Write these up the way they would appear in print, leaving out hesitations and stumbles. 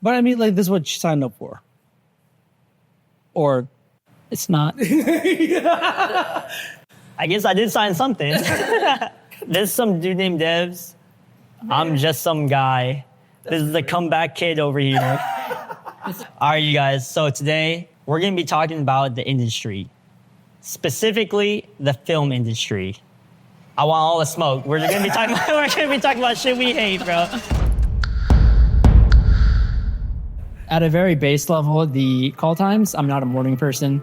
But I mean, like, this is what you signed up for. Or It's not. I guess I did sign something. There's some dude named Devs. I'm just some guy. This is the comeback kid over here. All right, you guys. So today we're going to be talking about the industry, specifically the film industry. I want all the smoke. We're going to be talking about shit we hate, bro. At a very base level, the call times, I'm not a morning person.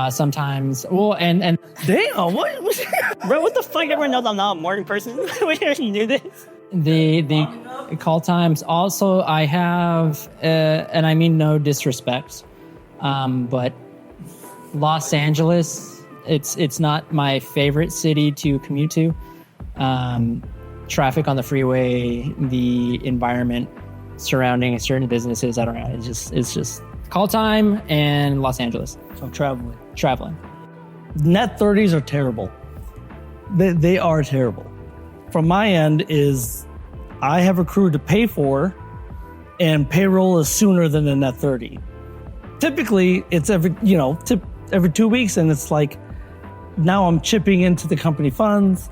Sometimes, well, and damn, what? Bro, what the fuck? Everyone knows I'm not a morning person. We already knew this. the call times also, I have, and I mean no disrespect, but Los Angeles, it's not my favorite city to commute to. Traffic on the freeway, the environment surrounding certain businesses, I don't know. It's just call time and Los Angeles. So traveling. Net 30s are terrible. They are terrible. From my end is I have a crew to pay for, and payroll is sooner than a net 30. Typically, it's every 2 weeks, and it's like now I'm chipping into the company funds,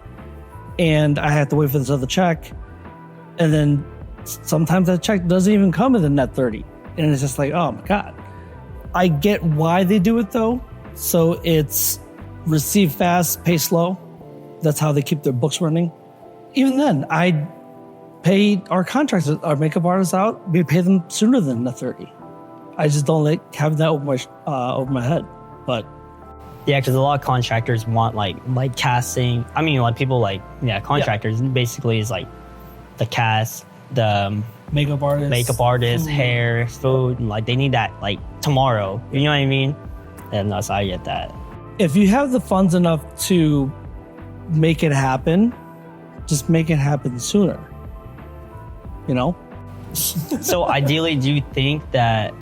and I have to wait for this other check, and then sometimes that check doesn't even come in the net 30, and it's just like, oh my god. I get why they do it though. So it's receive fast, pay slow. That's how they keep their books running. Even then, I pay our contractors, our makeup artists out. We pay them sooner than the 30. I just don't like having that over my head. But yeah, because a lot of contractors want like casting. I mean, like people contractors basically is like the cast, the makeup artists, hair, food, and like they need that like tomorrow. You know what I mean? And that's how I get that. If you have the funds enough to make it happen, just make it happen sooner. You know? So ideally, do you think that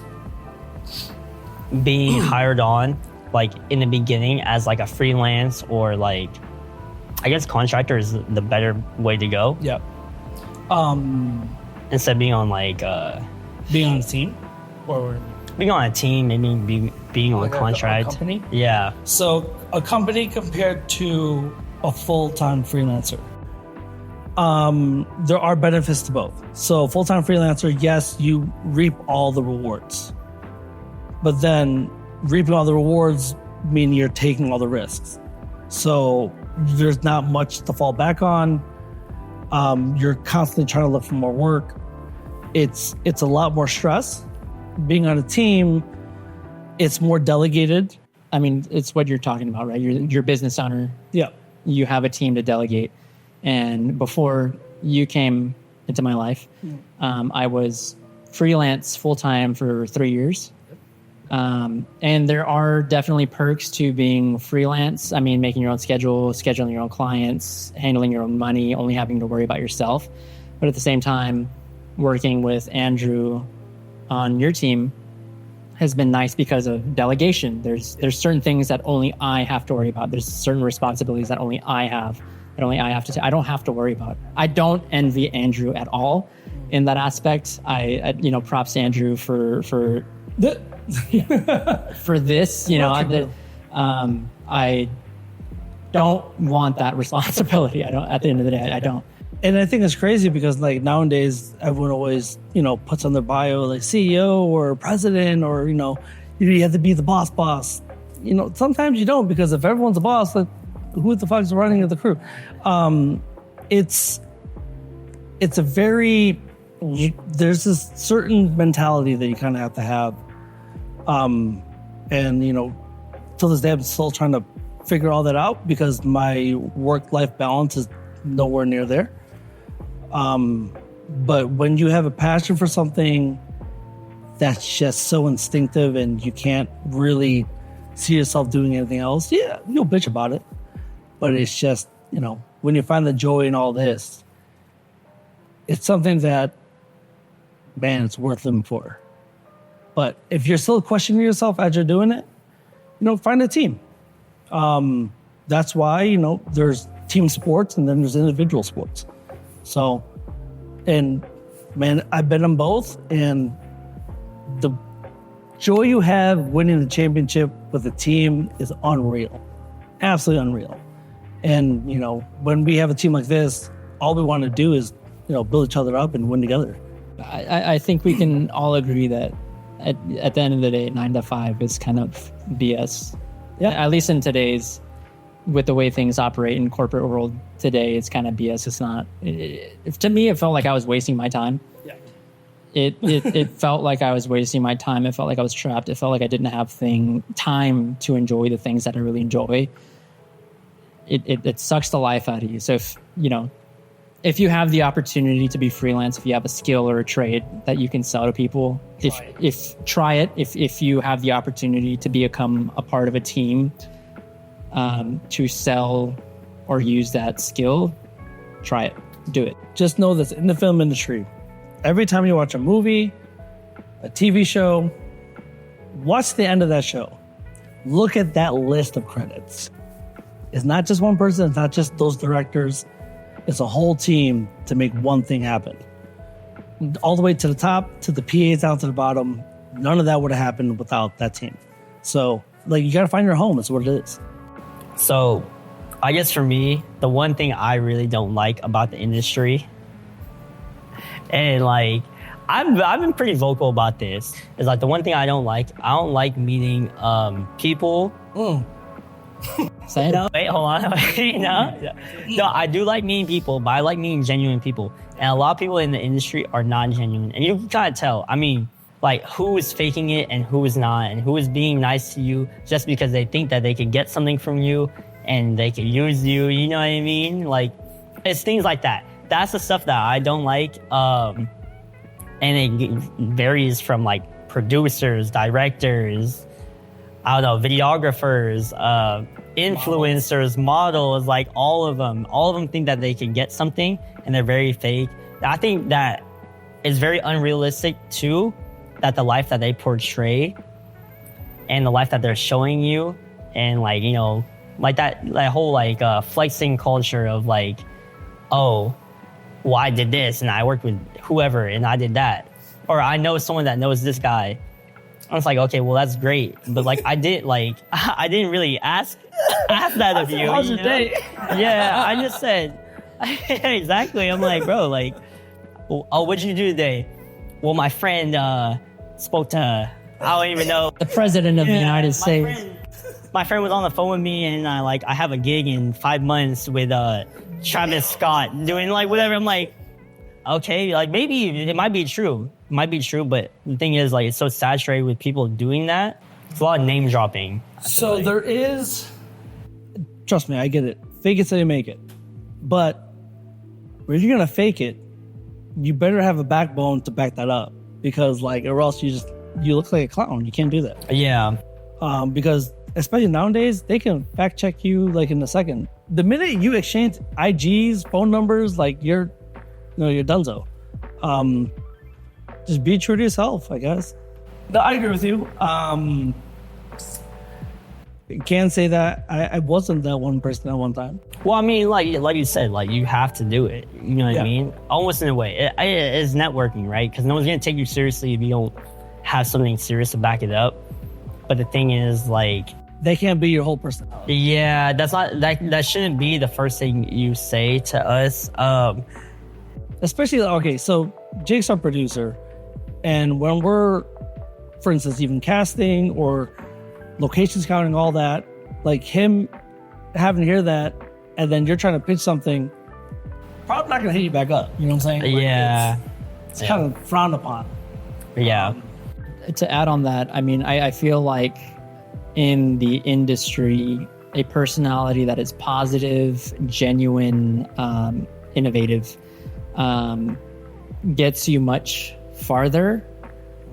being hired on like in the beginning as like a freelance or like, I guess contractor is the better way to go? Yep. Instead of being on like being on a team, or being on a team, maybe being on a contract. A company? Yeah. So a company compared to a full-time freelancer. There are benefits to both. So full-time freelancer, yes, you reap all the rewards. But then reaping all the rewards mean you're taking all the risks. So there's not much to fall back on. You're constantly trying to look for more work. It's a lot more stress. Being on a team, it's more delegated. I mean, it's what you're talking about, right? You're a business owner. Yeah. You have a team to delegate. And before you came into my life, I was freelance full-time for 3 years. And there are definitely perks to being freelance. I mean, making your own schedule, scheduling your own clients, handling your own money, only having to worry about yourself. But at the same time, working with Andrew on your team has been nice because of delegation. There's certain things that only I have to worry about. There's certain responsibilities that only I have to take. I don't have to worry about. I don't envy Andrew at all in that aspect. I props to Andrew for this, I don't want that responsibility. At the end of the day, I don't. And I think it's crazy because like nowadays everyone always, puts on their bio like CEO or president or, you have to be the boss. Sometimes you don't, because if everyone's a boss, like who the fuck's running the crew? It's a very, there's this certain mentality that you kind of have to have. Till this day, I'm still trying to figure all that out because my work-life balance is nowhere near there. But when you have a passion for something that's just so instinctive and you can't really see yourself doing anything else, yeah, you'll bitch about it. But it's just, when you find the joy in all this, it's something that, man, it's worth living for. But if you're still questioning yourself as you're doing it, find a team. That's why, there's team sports and then there's individual sports. So, and man, I've been in both, and the joy you have winning the championship with a team is unreal, absolutely unreal. And, you know, when we have a team like this, all we want to do is, you know, build each other up and win together. I think we can all agree that at the end of the day, 9 to 5 is kind of BS. Yeah. At least in today's, with the way things operate in corporate world today, it's kind of BS. It's not, to me, it felt like I was wasting my time. Yeah. It felt like I was wasting my time. It felt like I was trapped. It felt like I didn't have time to enjoy the things that I really enjoy. It sucks the life out of you. So if you have the opportunity to be freelance, if you have a skill or a trade that you can sell to people, try it. If you have the opportunity to become a part of a team, to sell or use that skill, try it, do it. Just know this, in the film industry, every time you watch a movie, a TV show, watch the end of that show. Look at that list of credits. It's not just one person, it's not just those directors. It's a whole team to make one thing happen. All the way to the top, to the PAs down to the bottom, none of that would have happened without that team. So, like, you got to find your home. It's what it is. So, I guess for me, the one thing I really don't like about the industry, and like, I've been pretty vocal about this, is like the one thing I don't like meeting people. Say it. No, wait, hold on. No, I do like meeting people, but I like meeting genuine people. And a lot of people in the industry are not genuine. And you can kind of tell. I mean, like, who is faking it and who is not, and who is being nice to you just because they think that they can get something from you and they can use you, you know what I mean? Like, it's things like that. That's the stuff that I don't like. And it varies from, like, producers, directors, I don't know, videographers, influencers, models, like all of them think that they can get something and they're very fake. I think that it's very unrealistic too, that the life that they portray and the life that they're showing you, and like, you know, like that whole like flexing culture of like, oh, well, I did this and I worked with whoever and I did that. Or I know someone that knows this guy. I was like, okay, well, that's great. But like, I didn't really ask that of you. How's your day? Yeah, I just said, exactly. I'm like, bro, like, oh, what'd you do today? Well, my friend spoke to, I don't even know. The president of the United States. My friend was on the phone with me, and I have a gig in 5 months with Travis Scott doing like whatever. I'm like, okay, like maybe it might be true. It might be true, but the thing is, like, it's so saturated with people doing that. It's a lot of name dropping. So there is, trust me, I get it. Fake it till you make it. But if you're going to fake it, you better have a backbone to back that up, because like, or else you look like a clown. You can't do that. Yeah. Because especially nowadays, they can fact check you like in a second. The minute you exchange IGs, phone numbers, like you're donezo. Just be true to yourself, I guess. No, I agree with you. Can't say that I wasn't that one person at one time. Well, I mean, like you said, like you have to do it. You know what I mean? Almost in a way, it is networking, right? Because no one's gonna take you seriously if you don't have something serious to back it up. But the thing is, like, they can't be your whole personality. Yeah, that shouldn't be the first thing you say to us. Especially, okay, so Jake's our producer, and when we're, for instance, even casting or location scouting, all that, like him having to hear that, and then you're trying to pitch something, probably not gonna hit you back up. You know what I'm saying? Like, yeah. It's kind of frowned upon. Yeah. To add on that, I mean, I feel like in the industry, a personality that is positive, genuine, innovative, gets you much farther.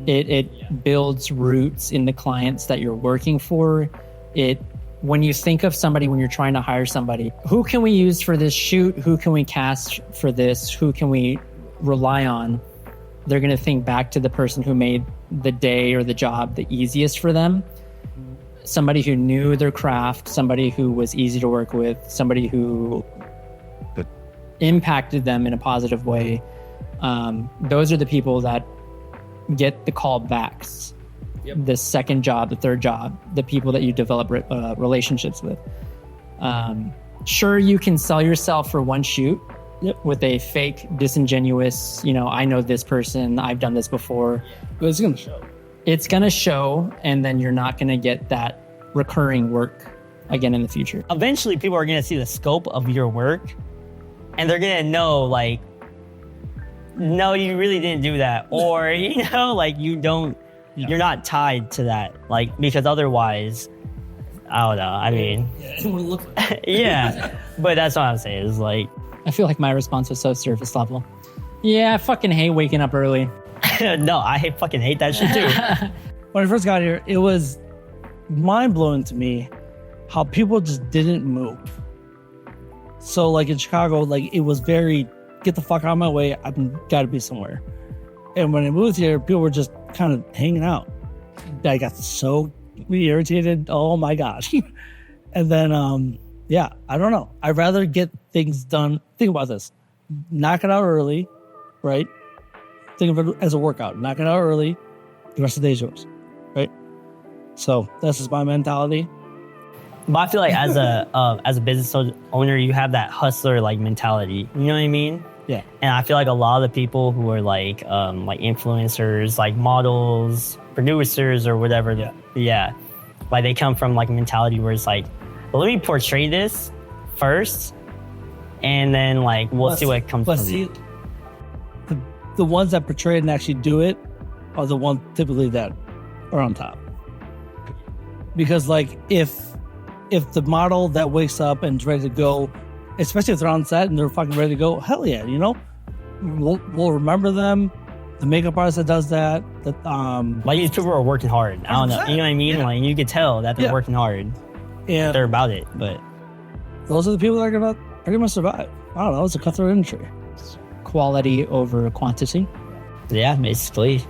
It builds roots in the clients that you're working for. When you think of somebody, when you're trying to hire somebody, who can we use for this shoot? Who can we cast for this? Who can we rely on? They're going to think back to the person who made the day or the job the easiest for them. Somebody who knew their craft, somebody who was easy to work with, somebody who impacted them in a positive way. Those are the people that get the callbacks, the second job, the third job, the people that you develop relationships with. Sure, you can sell yourself for one shoot with a fake, disingenuous, I know this person, I've done this before. But it's going to show. It's going to show, and then you're not going to get that recurring work again in the future. Eventually, people are going to see the scope of your work, and they're going to know, like, no, you really didn't do that. Or, like, you don't, you're not tied to that. Like, because otherwise, I don't know. I mean, yeah, but that's what I'm saying is like, I feel like my response was so surface level. Yeah, I fucking hate waking up early. no, I fucking hate that shit too. When I first got here, it was mind-blowing to me how people just didn't move. So like in Chicago, like it was very, get the fuck out of my way, I've got to be somewhere. And when I moved here, people were just kind of hanging out. I got so irritated, oh my gosh. And then, I don't know. I'd rather get things done. Think about this. Knock it out early, right? Think of it as a workout. Knock it out early, the rest of the day is yours, right? So that's just my mentality. But I feel like as a business owner, you have that hustler like mentality. You know what I mean? Yeah. And I feel like a lot of the people who are like influencers, like models, producers, or whatever. Yeah. Like they come from like a mentality where it's like, well, let me portray this first, and then like we'll see what comes from it. The ones that portray it and actually do it are the ones typically that are on top. Because like if the model that wakes up and is ready to go, especially if they're on set and they're fucking ready to go, hell yeah, we'll remember them. The makeup artist that does that, like these people are working hard. I don't know, you know what I mean? Yeah. Like you could tell that they're working hard. Yeah, they're about it. But those are the people that are gonna survive. I don't know. It's a cutthroat industry. Quality over quantity. Yeah, basically.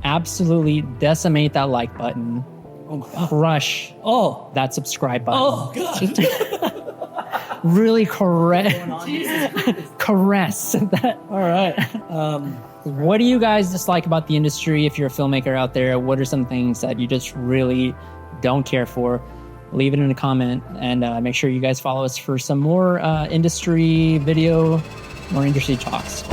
Absolutely decimate that like button. Crush that subscribe button. Oh god. Really caress that. All right. What do you guys dislike about the industry? If you're a filmmaker out there, what are some things that you just really don't care for? Leave it in a comment, and make sure you guys follow us for some more industry video, more industry talks.